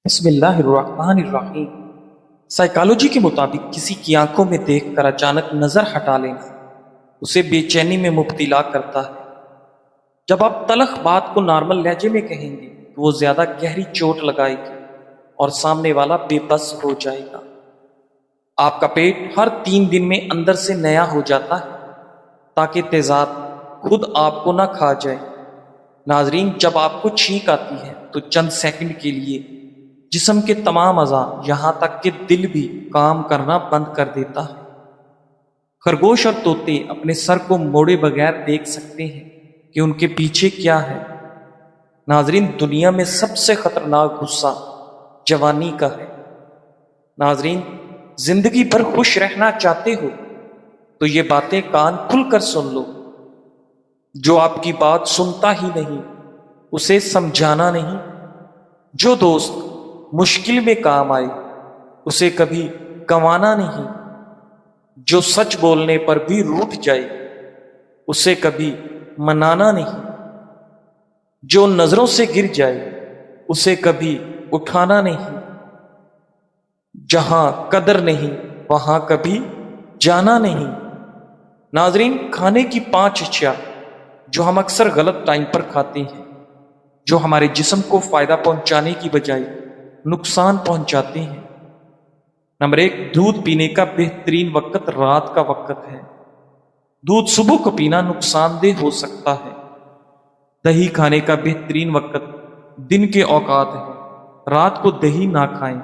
بسم اللہ الرحمن الرحیم۔ سائیکالوجی کے مطابق کسی کی آنکھوں میں دیکھ کر اچانک نظر ہٹا لینا اسے بے چینی میں مبتلا کرتا ہے۔ جب آپ تلخ بات کو نارمل لہجے میں کہیں گے تو وہ زیادہ گہری چوٹ لگائے گی اور سامنے والا بے بس ہو جائے گا۔ آپ کا پیٹ ہر 3 دن میں اندر سے نیا ہو جاتا ہے تاکہ تیزاب خود آپ کو نہ کھا جائے۔ ناظرین، جب آپ کو چھینک آتی ہے تو چند سیکنڈ کے لیے جسم کے تمام اعضاء یہاں تک کہ دل بھی کام کرنا بند کر دیتا ہے۔ خرگوش اور طوطے اپنے سر کو موڑے بغیر دیکھ سکتے ہیں کہ ان کے پیچھے کیا ہے۔ ناظرین، دنیا میں سب سے خطرناک غصہ جوانی کا ہے۔ ناظرین، زندگی بھر خوش رہنا چاہتے ہو تو یہ باتیں کان کھل کر سن لو۔ جو آپ کی بات سنتا ہی نہیں اسے سمجھانا نہیں۔ جو دوست مشکل میں کام آئے اسے کبھی گنوانا نہیں۔ جو سچ بولنے پر بھی روٹھ جائے اسے کبھی منانا نہیں۔ جو نظروں سے گر جائے اسے کبھی اٹھانا نہیں۔ جہاں قدر نہیں وہاں کبھی جانا نہیں۔ ناظرین، کھانے کی 5 اشیاء جو ہم اکثر غلط ٹائم پر کھاتے ہیں، جو ہمارے جسم کو فائدہ پہنچانے کی بجائے نقصان پہنچاتے ہیں۔ نمبر 1، دودھ پینے کا بہترین وقت رات کا وقت ہے۔ دودھ صبح کو پینا نقصان دہ ہو سکتا ہے۔ دہی کھانے کا بہترین وقت دن کے اوقات ہے، رات کو دہی نہ کھائیں۔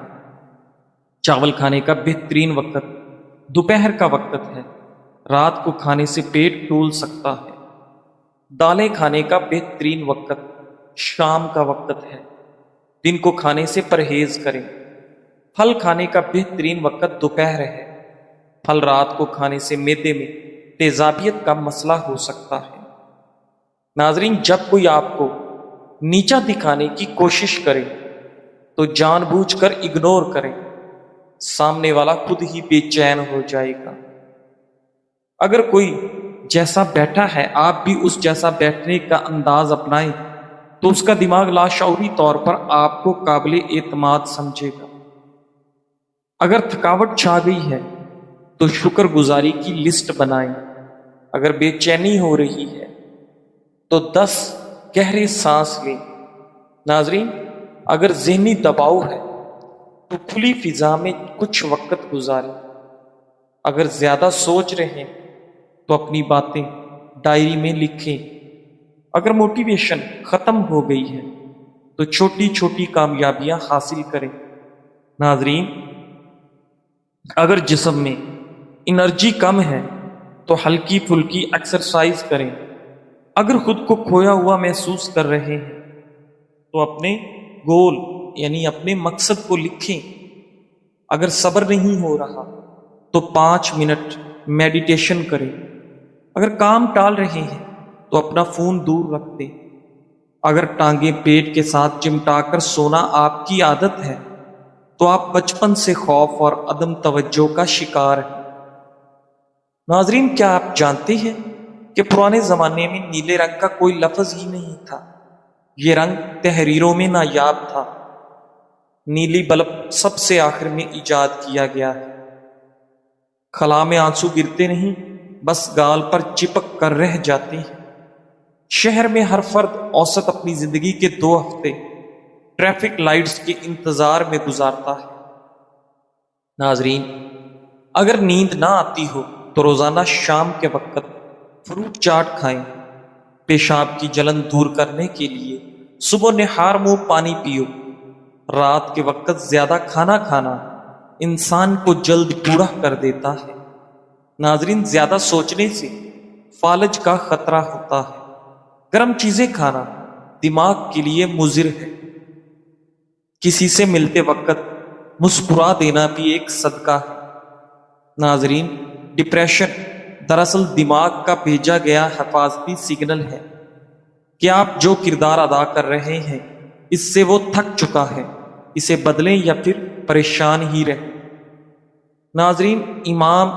چاول کھانے کا بہترین وقت دوپہر کا وقت ہے، رات کو کھانے سے پیٹ ٹول سکتا ہے۔ دالیں کھانے کا بہترین وقت شام کا وقت ہے، دن کو کھانے سے پرہیز کریں۔ پھل کھانے کا بہترین وقت دوپہر ہے، پھل رات کو کھانے سے معدے میں تیزابیت کا مسئلہ ہو سکتا ہے۔ ناظرین، جب کوئی آپ کو نیچا دکھانے کی کوشش کرے تو جان بوجھ کر اگنور کریں، سامنے والا خود ہی بے چین ہو جائے گا۔ اگر کوئی جیسا بیٹھا ہے آپ بھی اس جیسا بیٹھنے کا انداز اپنائیں تو اس کا دماغ لاشعوری طور پر آپ کو قابل اعتماد سمجھے گا۔ اگر تھکاوٹ چھا گئی ہے تو شکر گزاری کی لسٹ بنائیں۔ اگر بے چینی ہو رہی ہے تو 10 گہرے سانس لیں۔ ناظرین، اگر ذہنی دباؤ ہے تو کھلی فضا میں کچھ وقت گزاریں۔ اگر زیادہ سوچ رہے ہیں تو اپنی باتیں ڈائری میں لکھیں۔ اگر موٹیویشن ختم ہو گئی ہے تو چھوٹی چھوٹی کامیابیاں حاصل کریں۔ ناظرین، اگر جسم میں انرجی کم ہے تو ہلکی پھلکی ایکسرسائز کریں۔ اگر خود کو کھویا ہوا محسوس کر رہے ہیں تو اپنے گول یعنی اپنے مقصد کو لکھیں۔ اگر صبر نہیں ہو رہا تو 5 منٹ میڈیٹیشن کریں۔ اگر کام ٹال رہے ہیں تو اپنا فون دور رکھ دیں۔ اگر ٹانگیں پیٹ کے ساتھ چمٹا کر سونا آپ کی عادت ہے تو آپ بچپن سے خوف اور عدم توجہ کا شکار ہیں۔ ناظرین، کیا آپ جانتے ہیں کہ پرانے زمانے میں نیلے رنگ کا کوئی لفظ ہی نہیں تھا؟ یہ رنگ تحریروں میں نایاب تھا۔ نیلی بلب سب سے آخر میں ایجاد کیا گیا ہے۔ خلا میں آنسو گرتے نہیں، بس گال پر چپک کر رہ جاتے ہیں۔ شہر میں ہر فرد اوسط اپنی زندگی کے 2 ہفتے ٹریفک لائٹس کے انتظار میں گزارتا ہے۔ ناظرین، اگر نیند نہ آتی ہو تو روزانہ شام کے وقت فروٹ چاٹ کھائیں۔ پیشاب کی جلن دور کرنے کے لیے صبح نہار منہ پانی پیو۔ رات کے وقت زیادہ کھانا کھانا انسان کو جلد بوڑھا کر دیتا ہے۔ ناظرین، زیادہ سوچنے سے فالج کا خطرہ ہوتا ہے۔ گرم چیزیں کھانا دماغ کے لیے مضر ہے۔ کسی سے ملتے وقت مسکرا دینا بھی ایک صدقہ ہے۔ ناظرین، ڈپریشن دراصل دماغ کا بھیجا گیا حفاظتی سگنل ہے کہ آپ جو کردار ادا کر رہے ہیں اس سے وہ تھک چکا ہے، اسے بدلیں یا پھر پریشان ہی رہیں۔ ناظرین، امام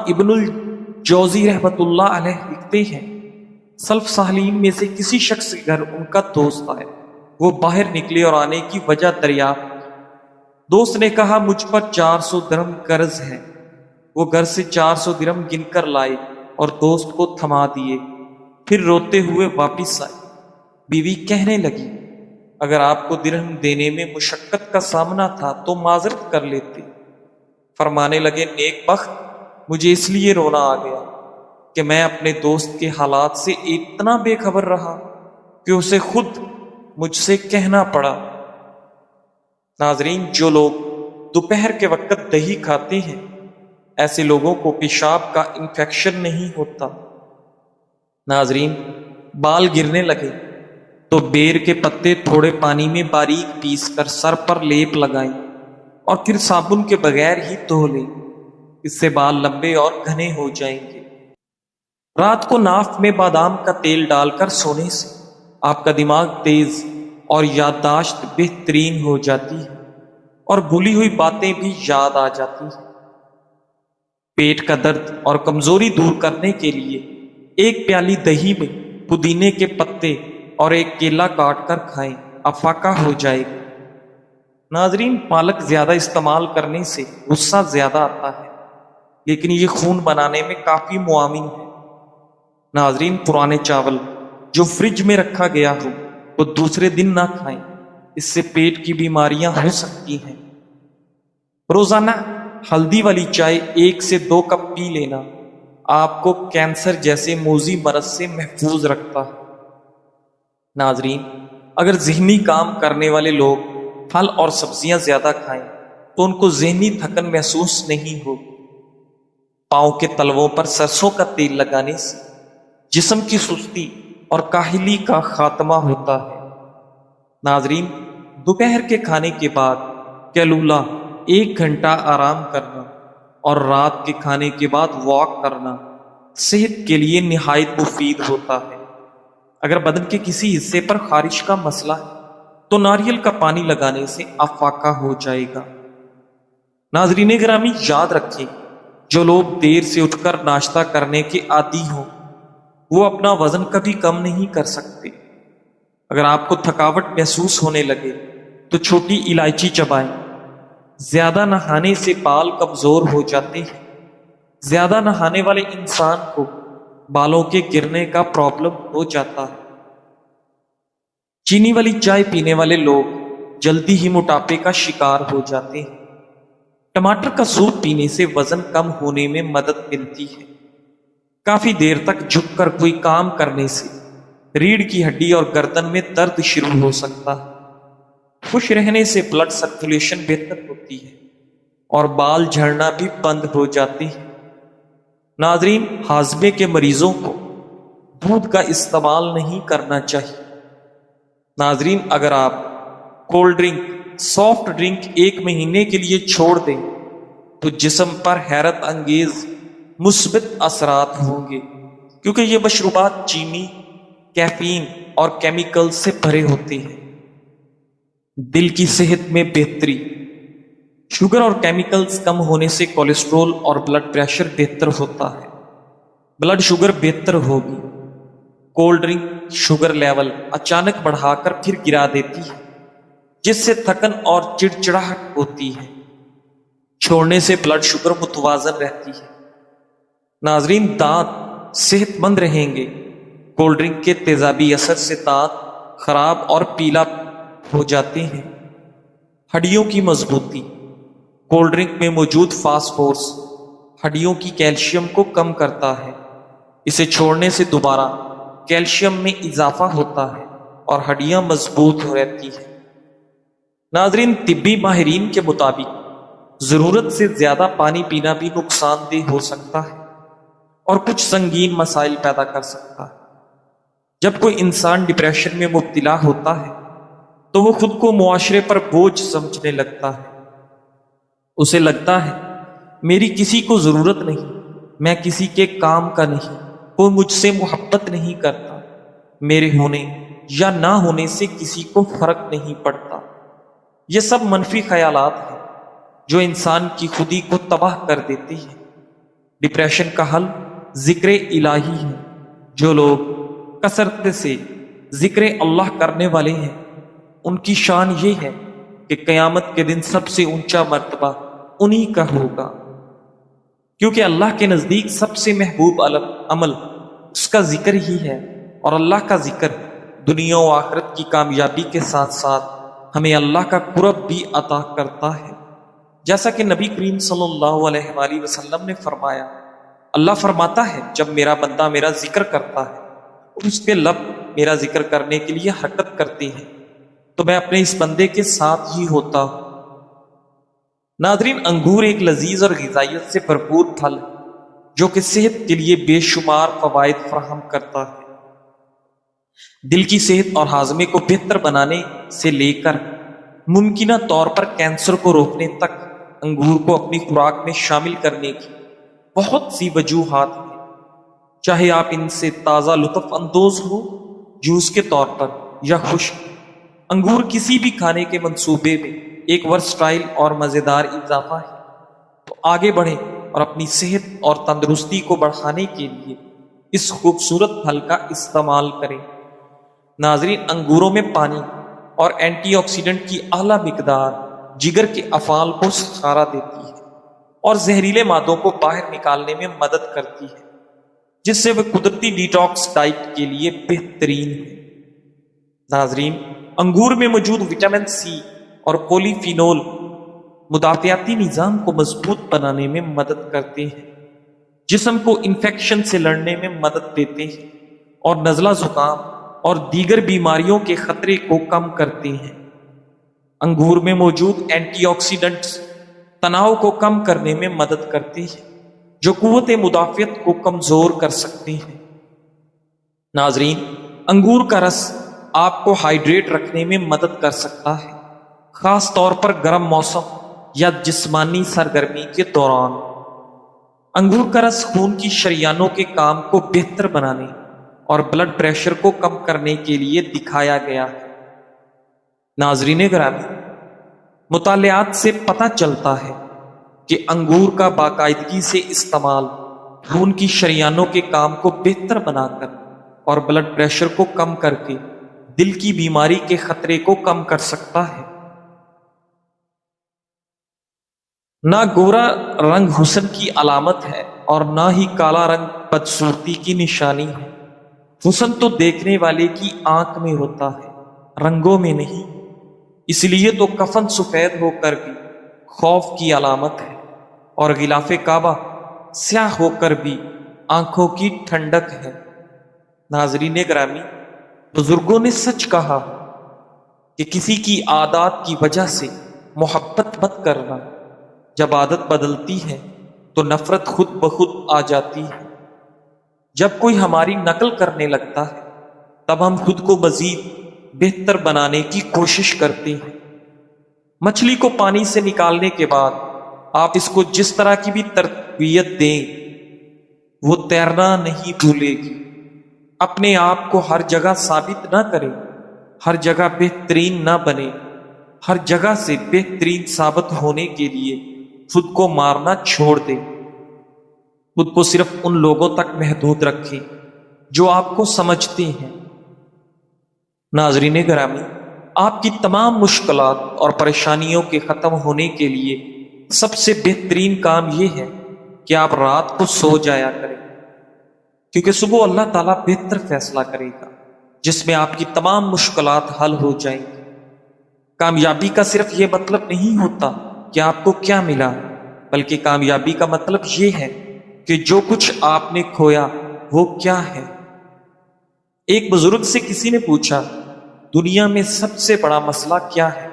ابن الجوزی رحمۃ اللہ علیہ لکھتے ہیں، سلف صالحین میں سے کسی شخص کے گھر ان کا دوست آئے وہ باہر نکلے اور آنے کی وجہ دریافت کی۔ دوست نے کہا مجھ پر 400 درہم قرض ہے۔ وہ گھر سے 400 درہم گن کر لائے اور دوست کو تھما دیے، پھر روتے ہوئے واپس آئے۔ بیوی کہنے لگی اگر آپ کو درہم دینے میں مشقت کا سامنا تھا تو معذرت کر لیتے۔ فرمانے لگے نیک بخت، مجھے اس لیے رونا آ گیا کہ میں اپنے دوست کے حالات سے اتنا بے خبر رہا کہ اسے خود مجھ سے کہنا پڑا۔ ناظرین، جو لوگ دوپہر کے وقت دہی کھاتے ہیں ایسے لوگوں کو پیشاب کا انفیکشن نہیں ہوتا۔ ناظرین، بال گرنے لگے تو بیر کے پتے تھوڑے پانی میں باریک پیس کر سر پر لیپ لگائیں اور پھر صابن کے بغیر ہی دھو لیں۔ اس سے بال لمبے اور گھنے ہو جائیں گے۔ رات کو ناف میں بادام کا تیل ڈال کر سونے سے آپ کا دماغ تیز اور یادداشت بہترین ہو جاتی ہے اور بھولی ہوئی باتیں بھی یاد آ جاتی ہیں۔ پیٹ کا درد اور کمزوری دور کرنے کے لیے ایک پیالی دہی میں پودینے کے پتے اور ایک کیلا کاٹ کر کھائیں، افاقہ ہو جائے گا۔ ناظرین، پالک زیادہ استعمال کرنے سے غصہ زیادہ آتا ہے، لیکن یہ خون بنانے میں کافی معاون ہے۔ ناظرین، پرانے چاول جو فریج میں رکھا گیا ہو وہ دوسرے دن نہ کھائیں، اس سے پیٹ کی بیماریاں ہو سکتی ہیں۔ روزانہ ہلدی والی چائے 1 سے 2 کپ پی لینا آپ کو کینسر جیسے موذی مرض سے محفوظ رکھتا ہے۔ ناظرین، اگر ذہنی کام کرنے والے لوگ پھل اور سبزیاں زیادہ کھائیں تو ان کو ذہنی تھکن محسوس نہیں ہوگی۔ پاؤں کے تلووں پر سرسوں کا تیل لگانے سے جسم کی سستی اور کاہلی کا خاتمہ ہوتا ہے۔ ناظرین، دوپہر کے کھانے کے بعد کیلولا 1 گھنٹہ آرام کرنا اور رات کے کھانے کے بعد واک کرنا صحت کے لیے نہایت مفید ہوتا ہے۔ اگر بدن کے کسی حصے پر خارش کا مسئلہ ہے تو ناریل کا پانی لگانے سے افاقہ ہو جائے گا۔ ناظرین گرامی، یاد رکھیں جو لوگ دیر سے اٹھ کر ناشتہ کرنے کے عادی ہوں وہ اپنا وزن کبھی کم نہیں کر سکتے۔ اگر آپ کو تھکاوٹ محسوس ہونے لگے تو چھوٹی الائچی چبائیں۔ زیادہ نہانے سے بال کمزور ہو جاتے ہیں۔ زیادہ نہانے والے انسان کو بالوں کے گرنے کا پرابلم ہو جاتا ہے۔ چینی والی چائے پینے والے لوگ جلدی ہی موٹاپے کا شکار ہو جاتے ہیں۔ ٹماٹر کا سوپ پینے سے وزن کم ہونے میں مدد ملتی ہے۔ کافی دیر تک جھک کر کوئی کام کرنے سے ریڑھ کی ہڈی اور گردن میں درد شروع ہو سکتا ہے۔ خوش رہنے سے بلڈ سرکولیشن بہتر ہوتی ہے اور بال جھڑنا بھی بند ہو جاتے ہیں۔ ناظرین، ہاضمے کے مریضوں کو دودھ کا استعمال نہیں کرنا چاہیے۔ ناظرین، اگر آپ کولڈ ڈرنک، سافٹ ڈرنک 1 مہینے کے لیے چھوڑ دیں تو جسم پر حیرت انگیز مثبت اثرات ہوں گے، کیونکہ یہ مشروبات چینی، کیفین اور کیمیکل سے بھرے ہوتے ہیں۔ دل کی صحت میں بہتری، شوگر اور کیمیکلز کم ہونے سے کولیسٹرول اور بلڈ پریشر بہتر ہوتا ہے۔ بلڈ شوگر بہتر ہوگی۔ کولڈ ڈرنک شوگر لیول اچانک بڑھا کر پھر گرا دیتی ہے، جس سے تھکن اور چڑچڑاہٹ ہوتی ہے۔ چھوڑنے سے بلڈ شوگر متوازن رہتی ہے۔ ناظرین، دانت صحت مند رہیں گے۔ کولڈ ڈرنک کے تیزابی اثر سے دانت خراب اور پیلا ہو جاتے ہیں۔ ہڈیوں کی مضبوطی، کولڈ ڈرنک میں موجود فاسفورس ہڈیوں کی کیلشیم کو کم کرتا ہے۔ اسے چھوڑنے سے دوبارہ کیلشیم میں اضافہ ہوتا ہے اور ہڈیاں مضبوط ہو رہتی ہیں۔ ناظرین، طبی ماہرین کے مطابق ضرورت سے زیادہ پانی پینا بھی نقصان دہ ہو سکتا ہے اور کچھ سنگین مسائل پیدا کر سکتا ہے۔ جب کوئی انسان ڈپریشن میں مبتلا ہوتا ہے تو وہ خود کو معاشرے پر بوجھ سمجھنے لگتا ہے۔ اسے لگتا ہے میری کسی کو ضرورت نہیں، میں کسی کے کام کا نہیں، کوئی مجھ سے محبت نہیں کرتا، میرے ہونے یا نہ ہونے سے کسی کو فرق نہیں پڑتا۔ یہ سب منفی خیالات ہیں جو انسان کی خودی کو تباہ کر دیتے ہیں۔ ڈپریشن کا حل ذکر الہی ہے۔ جو لوگ کثرت سے ذکر اللہ کرنے والے ہیں ان کی شان یہ ہے کہ قیامت کے دن سب سے اونچا مرتبہ انہی کا ہوگا، کیونکہ اللہ کے نزدیک سب سے محبوب عمل اس کا ذکر ہی ہے، اور اللہ کا ذکر دنیا و آخرت کی کامیابی کے ساتھ ساتھ ہمیں اللہ کا قرب بھی عطا کرتا ہے، جیسا کہ نبی کریم صلی اللہ علیہ وآلہ وسلم نے فرمایا، اللہ فرماتا ہے جب میرا بندہ میرا ذکر کرتا ہے اور اس کے لب میرا ذکر کرنے کے لیے حرکت کرتے ہیں تو میں اپنے اس بندے کے ساتھ ہی ہوتا ہوں۔ ناظرین، انگور ایک لذیذ اور غذائیت سے بھرپور پھل ہے جو کہ صحت کے لیے بے شمار فوائد فراہم کرتا ہے۔ دل کی صحت اور ہاضمے کو بہتر بنانے سے لے کر ممکنہ طور پر کینسر کو روکنے تک انگور کو اپنی خوراک میں شامل کرنے کی بہت سی وجوہات ہیں، چاہے آپ ان سے تازہ لطف اندوز ہو جوس کے طور پر یا خشک۔ انگور کسی بھی کھانے کے منصوبے میں ایک ورسٹائل اور مزیدار اضافہ ہے، تو آگے بڑھیں اور اپنی صحت اور تندرستی کو بڑھانے کے لیے اس خوبصورت پھل کا استعمال کریں۔ ناظرین، انگوروں میں پانی اور اینٹی آکسیڈنٹ کی اعلیٰ مقدار جگر کے افعال کو سکھارا دیتی ہے اور زہریلے مادوں کو باہر نکالنے میں مدد کرتی ہے، جس سے وہ قدرتی ڈیٹاکس ڈائٹ کے لیے بہترین ہے۔ ناظرین، انگور میں موجود وٹامن سی اور پولی فینول مدافعتی نظام کو مضبوط بنانے میں مدد کرتے ہیں، جسم کو انفیکشن سے لڑنے میں مدد دیتے ہیں اور نزلہ زکام اور دیگر بیماریوں کے خطرے کو کم کرتے ہیں۔ انگور میں موجود اینٹی آکسیڈنٹس تناؤ کو کم کرنے میں مدد کرتے ہیں جو قوت مدافعت کو کمزور کر سکتے ہیں۔ ناظرین، انگور کا رس آپ کو ہائیڈریٹ رکھنے میں مدد کر سکتا ہے، خاص طور پر گرم موسم یا جسمانی سرگرمی کے دوران۔ انگور کا رس خون کی شریانوں کے کام کو بہتر بنانے اور بلڈ پریشر کو کم کرنے کے لیے دکھایا گیا ہے۔ ناظرین گرامی، مطالعات سے پتہ چلتا ہے کہ انگور کا باقاعدگی سے استعمال خون کی شریانوں کے کام کو بہتر بنا کر اور بلڈ پریشر کو کم کر کے دل کی بیماری کے خطرے کو کم کر سکتا ہے۔ نہ گورا رنگ حسن کی علامت ہے اور نہ ہی کالا رنگ بدصورتی کی نشانی ہے۔ حسن تو دیکھنے والے کی آنکھ میں ہوتا ہے، رنگوں میں نہیں۔ اس لیے تو کفن سفید ہو کر بھی خوف کی علامت ہے اور غلاف کعبہ سیاہ ہو کر بھی آنکھوں کی ٹھنڈک ہے۔ ناظرین گرامی، بزرگوں نے سچ کہا کہ کسی کی عادات کی وجہ سے محبت مت کرنا، جب عادت بدلتی ہے تو نفرت خود بخود آ جاتی ہے۔ جب کوئی ہماری نقل کرنے لگتا ہے تب ہم خود کو مزید بہتر بنانے کی کوشش کرتے ہیں۔ مچھلی کو پانی سے نکالنے کے بعد آپ اس کو جس طرح کی بھی تربیت دیں وہ تیرنا نہیں بھولے گی۔ اپنے آپ کو ہر جگہ ثابت نہ کریں، ہر جگہ بہترین نہ بنے، ہر جگہ سے بہترین ثابت ہونے کے لیے خود کو مارنا چھوڑ دیں۔ خود کو صرف ان لوگوں تک محدود رکھیں جو آپ کو سمجھتے ہیں۔ ناظرین گرامی، آپ کی تمام مشکلات اور پریشانیوں کے ختم ہونے کے لیے سب سے بہترین کام یہ ہے کہ آپ رات کو سو جایا کریں، کیونکہ صبح اللہ تعالیٰ بہتر فیصلہ کرے گا جس میں آپ کی تمام مشکلات حل ہو جائیں گی۔ کامیابی کا صرف یہ مطلب نہیں ہوتا کہ آپ کو کیا ملا، بلکہ کامیابی کا مطلب یہ ہے کہ جو کچھ آپ نے کھویا وہ کیا ہے۔ ایک بزرگ سے کسی نے پوچھا، دنیا میں سب سے بڑا مسئلہ کیا ہے؟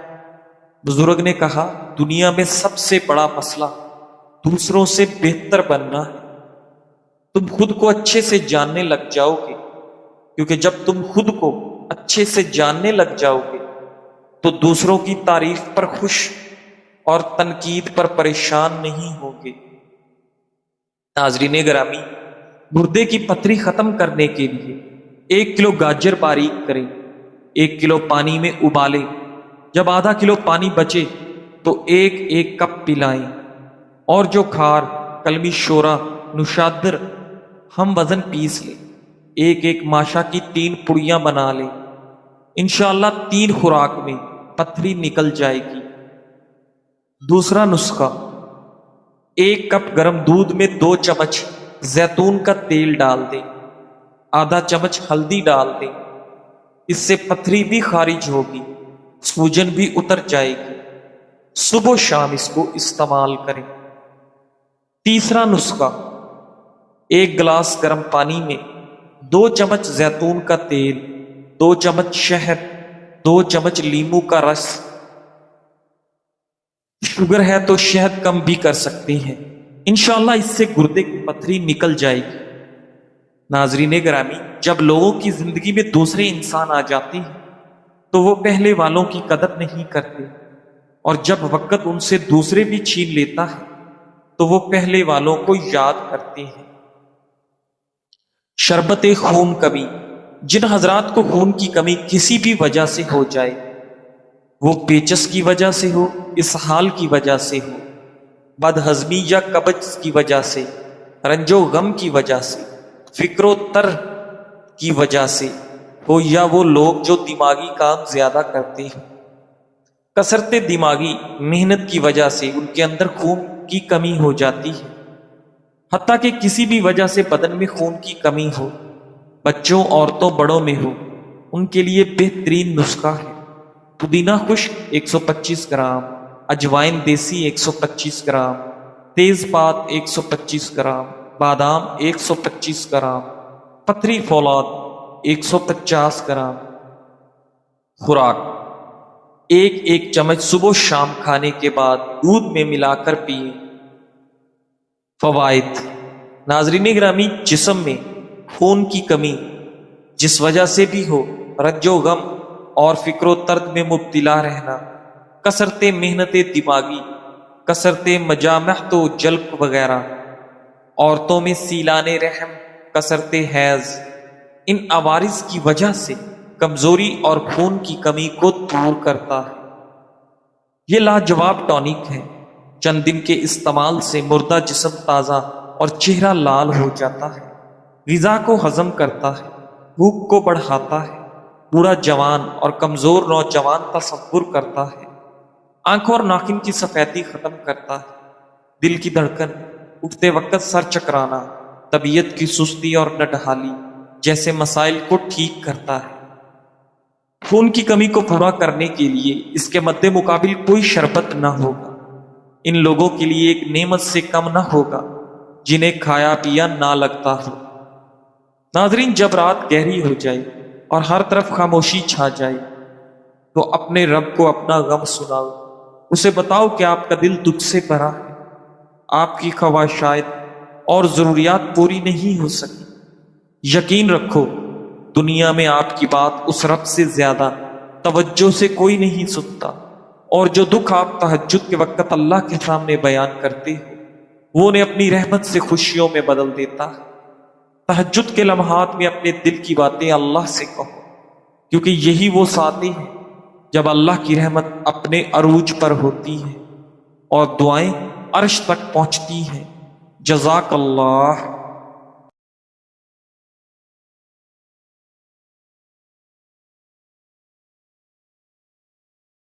بزرگ نے کہا، دنیا میں سب سے بڑا مسئلہ دوسروں سے بہتر بننا ہے۔ تم خود کو اچھے سے جاننے لگ جاؤ گے، کیونکہ جب تم خود کو اچھے سے جاننے لگ جاؤ گے تو دوسروں کی تعریف پر خوش اور تنقید پر پریشان نہیں ہوگے۔ ناظرین گرامی، گردے کی پتھری ختم کرنے کے لیے 1 کلو گاجر باریک کریں، 1 کلو پانی میں ابالیں، جب آدھا کلو پانی بچے تو 1 کپ پلائیں، اور جو کھار، کلمی شورا، نشادر ہم وزن پیس لیں، 1 ماشا کی 3 پڑیاں بنا لیں انشاءاللہ 3 خوراک میں پتھری نکل جائے گی۔ دوسرا نسخہ، 1 کپ گرم دودھ میں 2 چمچ زیتون کا تیل ڈال دیں، آدھا چمچ ہلدی ڈال دیں، اس سے پتھری بھی خارج ہوگی، سوجن بھی اتر جائے گی۔ صبح و شام اس کو استعمال کریں۔ تیسرا نسخہ، 1 گلاس گرم پانی میں 2 چمچ زیتون کا تیل، 2 چمچ شہد، 2 چمچ لیموں کا رس، شوگر ہے تو شہد کم بھی کر سکتے ہیں، انشاءاللہ اس سے گردے کی پتھری نکل جائے گی۔ ناظرین گرامی، جب لوگوں کی زندگی میں دوسرے انسان آ جاتے ہیں تو وہ پہلے والوں کی قدر نہیں کرتے، اور جب وقت ان سے دوسرے بھی چھین لیتا ہے تو وہ پہلے والوں کو یاد کرتے ہیں۔ شربت خون کمی، جن حضرات کو خون کی کمی کسی بھی وجہ سے ہو جائے، وہ پیچس کی وجہ سے ہو، اسہال کی وجہ سے ہو، بد ہضمی یا قبض کی وجہ سے، رنج و غم کی وجہ سے، فکر و تر کی وجہ سے ہو، یا وہ لوگ جو دماغی کام زیادہ کرتے ہیں، کثرت دماغی محنت کی وجہ سے ان کے اندر خون کی کمی ہو جاتی ہے، حتیٰ کہ کسی بھی وجہ سے بدن میں خون کی کمی ہو، بچوں، عورتوں، بڑوں میں ہو، ان کے لیے بہترین نسخہ ہے پودینہ خشک 125 گرام، اجوائن دیسی 125 گرام، تیز پات 125 گرام، بادام 125 گرام، پتھری فولاد 150 گرام۔ خوراک، 1 چمچ صبح و شام کھانے کے بعد دودھ میں ملا کر پئیں۔ فوائد، ناظرین گرامی، جسم میں خون کی کمی جس وجہ سے بھی ہو، رنج و غم اور فکر و ترد میں مبتلا رہنا، کثرت محنت دماغی، کثرت مجامعت و جلب وغیرہ، عورتوں میں سیلان رحم، کثرت حیض، ان عوارض کی وجہ سے کمزوری اور خون کی کمی کو دور کرتا ہے۔ یہ لاجواب ٹونک ہے، چند دن کے استعمال سے مردہ جسم تازہ اور چہرہ لال ہو جاتا ہے، غذا کو ہضم کرتا ہے، بھوک کو بڑھاتا ہے، بوڑھا جوان اور کمزور نوجوان تصور کرتا ہے، آنکھوں اور ناخن کی سفیدی ختم کرتا ہے، دل کی دھڑکن، اٹھتے وقت سر چکرانا، طبیعت کی سستی اور نڈھالی جیسے مسائل کو ٹھیک کرتا ہے۔ خون کی کمی کو پورا کرنے کے لیے اس کے مد مقابل کوئی شربت نہ ہوگا، ان لوگوں کے لیے ایک نعمت سے کم نہ ہوگا جنہیں کھایا پیا نہ لگتا ہو۔ ناظرین، جب رات گہری ہو جائے اور ہر طرف خاموشی چھا جائے تو اپنے رب کو اپنا غم سناؤ، اسے بتاؤ کہ آپ کا دل دکھ سے بھرا ہے، آپ کی خواہشات اور ضروریات پوری نہیں ہو سکی۔ یقین رکھو، دنیا میں آپ کی بات اس رب سے زیادہ توجہ سے کوئی نہیں سنتا، اور جو دکھ آپ تہجد کے وقت اللہ کے سامنے بیان کرتے ہو وہ انہیں اپنی رحمت سے خوشیوں میں بدل دیتا ہے۔ تہجد کے لمحات میں اپنے دل کی باتیں اللہ سے کہو، کیونکہ یہی وہ ساعتیں ہیں جب اللہ کی رحمت اپنے عروج پر ہوتی ہے اور دعائیں عرش تک پہنچتی ہیں۔ جزاک اللہ۔